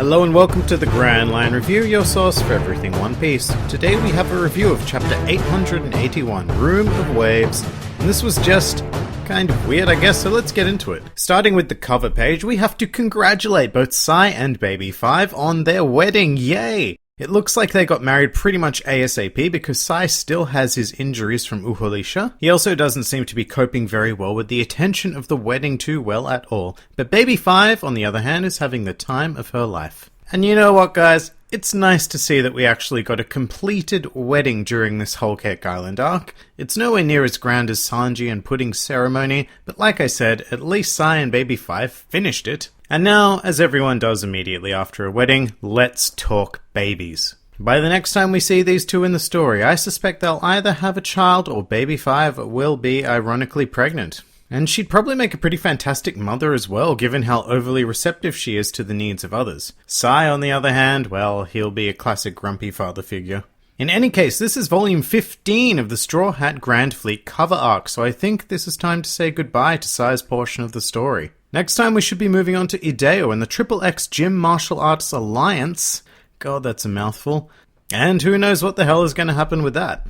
Hello and welcome to the Grand Line Review, your source for everything One Piece. Today we have a review of Chapter 881, Room of Waves, and this was just kind of weird, I guess, so let's get into it. Starting with the cover page, we have to congratulate both Sai and Baby 5 on their wedding, yay! It looks like they got married pretty much ASAP because Sai still has his injuries from Uholisha. He also doesn't seem to be coping very well with the attention of the wedding too well at all. But Baby 5, on the other hand, is having the time of her life. And you know what, guys? It's nice to see that we actually got a completed wedding during this Whole Cake Island arc. It's nowhere near as grand as Sanji and Pudding's ceremony, but like I said, at least Sai and Baby 5 finished it. And now, as everyone does immediately after a wedding, let's talk babies. By the next time we see these two in the story, I suspect they'll either have a child or Baby 5 will be ironically pregnant. And she'd probably make a pretty fantastic mother as well, given how overly receptive she is to the needs of others. Sai, on the other hand, well, he'll be a classic grumpy father figure. In any case, this is volume 15 of the Straw Hat Grand Fleet cover arc, so I think this is time to say goodbye to Sai's portion of the story. Next time we should be moving on to Ideo and the XXX Gym Martial Arts Alliance. God, that's a mouthful. And who knows what the hell is going to happen with that.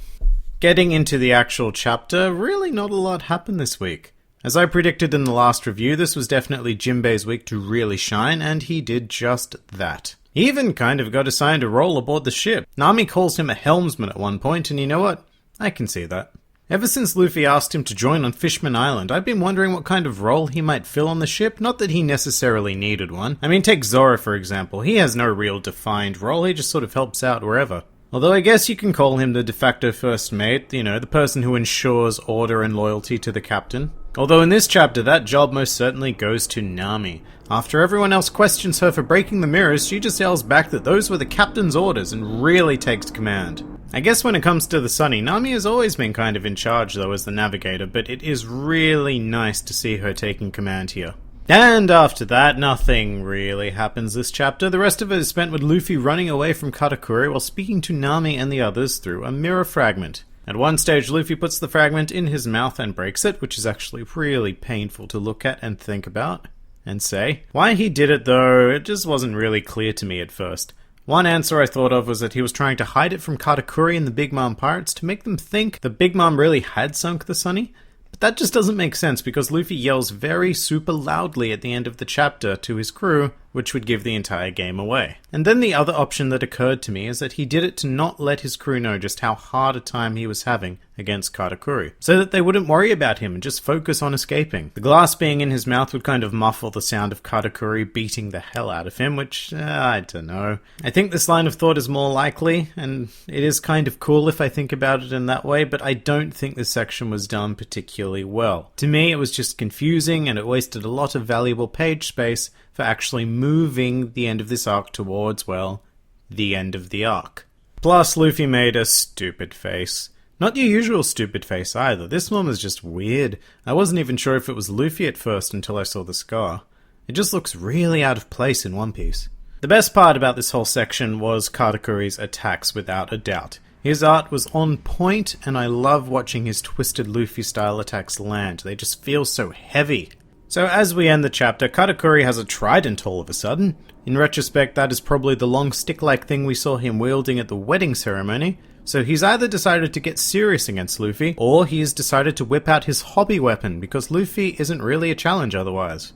Getting into the actual chapter, really not a lot happened this week. As I predicted in the last review, this was definitely Jinbei's week to really shine, and he did just that. He even kind of got assigned a role aboard the ship. Nami calls him a helmsman at one point, and you know what? I can see that. Ever since Luffy asked him to join on Fishman Island, I've been wondering what kind of role he might fill on the ship, not that he necessarily needed one. I mean, take Zoro for example, he has no real defined role, he just sort of helps out wherever. Although I guess you can call him the de facto first mate, you know, the person who ensures order and loyalty to the captain. Although in this chapter, that job most certainly goes to Nami. After everyone else questions her for breaking the mirrors, she just yells back that those were the captain's orders and really takes command. I guess when it comes to the Sunny, Nami has always been kind of in charge though as the navigator, but it is really nice to see her taking command here. And after that, nothing really happens this chapter. The rest of it is spent with Luffy running away from Katakuri while speaking to Nami and the others through a mirror fragment. At one stage, Luffy puts the fragment in his mouth and breaks it, which is actually really painful to look at and think about, and say. Why he did it though, it just wasn't really clear to me at first. One answer I thought of was that he was trying to hide it from Katakuri and the Big Mom pirates to make them think the Big Mom really had sunk the Sunny. But that just doesn't make sense because Luffy yells very super loudly at the end of the chapter to his crew, which would give the entire game away. And then the other option that occurred to me is that he did it to not let his crew know just how hard a time he was having against Katakuri, so that they wouldn't worry about him and just focus on escaping. The glass being in his mouth would kind of muffle the sound of Katakuri beating the hell out of him, which, I don't know. I think this line of thought is more likely, and it is kind of cool if I think about it in that way, but I don't think this section was done particularly well. To me, it was just confusing, and it wasted a lot of valuable page space for actually moving the end of this arc towards, well, the end of the arc. Plus, Luffy made a stupid face. Not your usual stupid face either, this one was just weird. I wasn't even sure if it was Luffy at first until I saw the scar. It just looks really out of place in One Piece. The best part about this whole section was Katakuri's attacks, without a doubt. His art was on point, and I love watching his twisted Luffy-style attacks land. They just feel so heavy. So as we end the chapter, Katakuri has a trident all of a sudden. In retrospect, that is probably the long stick-like thing we saw him wielding at the wedding ceremony. So he's either decided to get serious against Luffy, or he's decided to whip out his hobby weapon, because Luffy isn't really a challenge otherwise.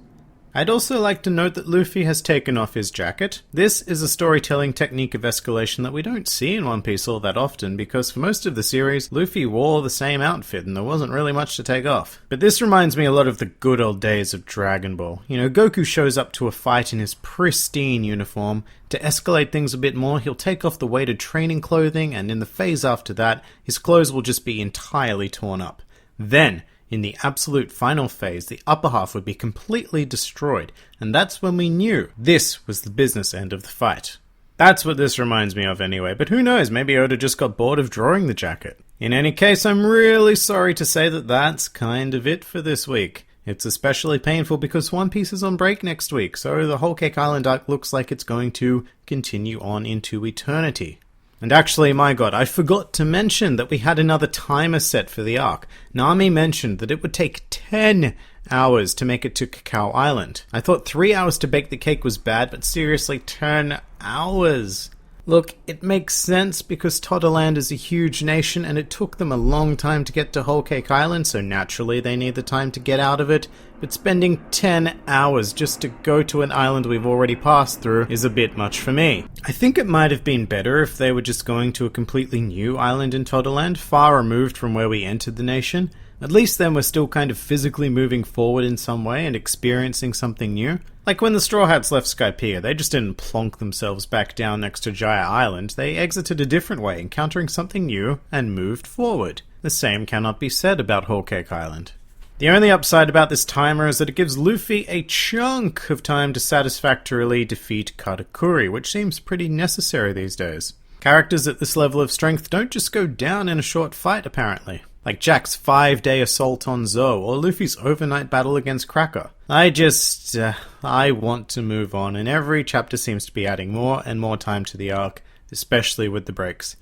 I'd also like to note that Luffy has taken off his jacket. This is a storytelling technique of escalation that we don't see in One Piece all that often, because for most of the series, Luffy wore the same outfit and there wasn't really much to take off. But this reminds me a lot of the good old days of Dragon Ball. You know, Goku shows up to a fight in his pristine uniform. To escalate things a bit more, he'll take off the weighted training clothing, and in the phase after that, his clothes will just be entirely torn up. Then, in the absolute final phase, the upper half would be completely destroyed, and that's when we knew this was the business end of the fight. That's what this reminds me of anyway, but who knows, maybe Oda just got bored of drawing the jacket. In any case, I'm really sorry to say that that's kind of it for this week. It's especially painful because One Piece is on break next week, so the Whole Cake Island arc looks like it's going to continue on into eternity. And actually, my god, I forgot to mention that we had another timer set for the arc. Nami mentioned that it would take 10 hours to make it to Cacao Island. I thought 3 hours to bake the cake was bad, but seriously, 10 hours. Look, it makes sense because Todderland is a huge nation and it took them a long time to get to Whole Cake Island, so naturally they need the time to get out of it. But spending 10 hours just to go to an island we've already passed through is a bit much for me. I think it might have been better if they were just going to a completely new island in Todderland, far removed from where we entered the nation. At least then we're still kind of physically moving forward in some way and experiencing something new. Like when the Straw Hats left Skypiea, they just didn't plonk themselves back down next to Jaya Island, they exited a different way, encountering something new, and moved forward. The same cannot be said about Whole Cake Island. The only upside about this timer is that it gives Luffy a chunk of time to satisfactorily defeat Katakuri, which seems pretty necessary these days. Characters at this level of strength don't just go down in a short fight, apparently. Like Jack's 5-day assault on Zoe, or Luffy's overnight battle against Cracker. I want to move on, and every chapter seems to be adding more and more time to the arc, especially with the breaks.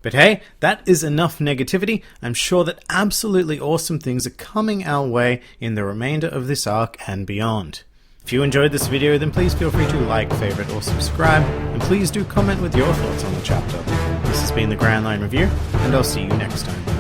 But hey, that is enough negativity. I'm sure that absolutely awesome things are coming our way in the remainder of this arc and beyond. If you enjoyed this video, then please feel free to like, favorite, or subscribe, and please do comment with your thoughts on the chapter. This has been the Grand Line Review, and I'll see you next time.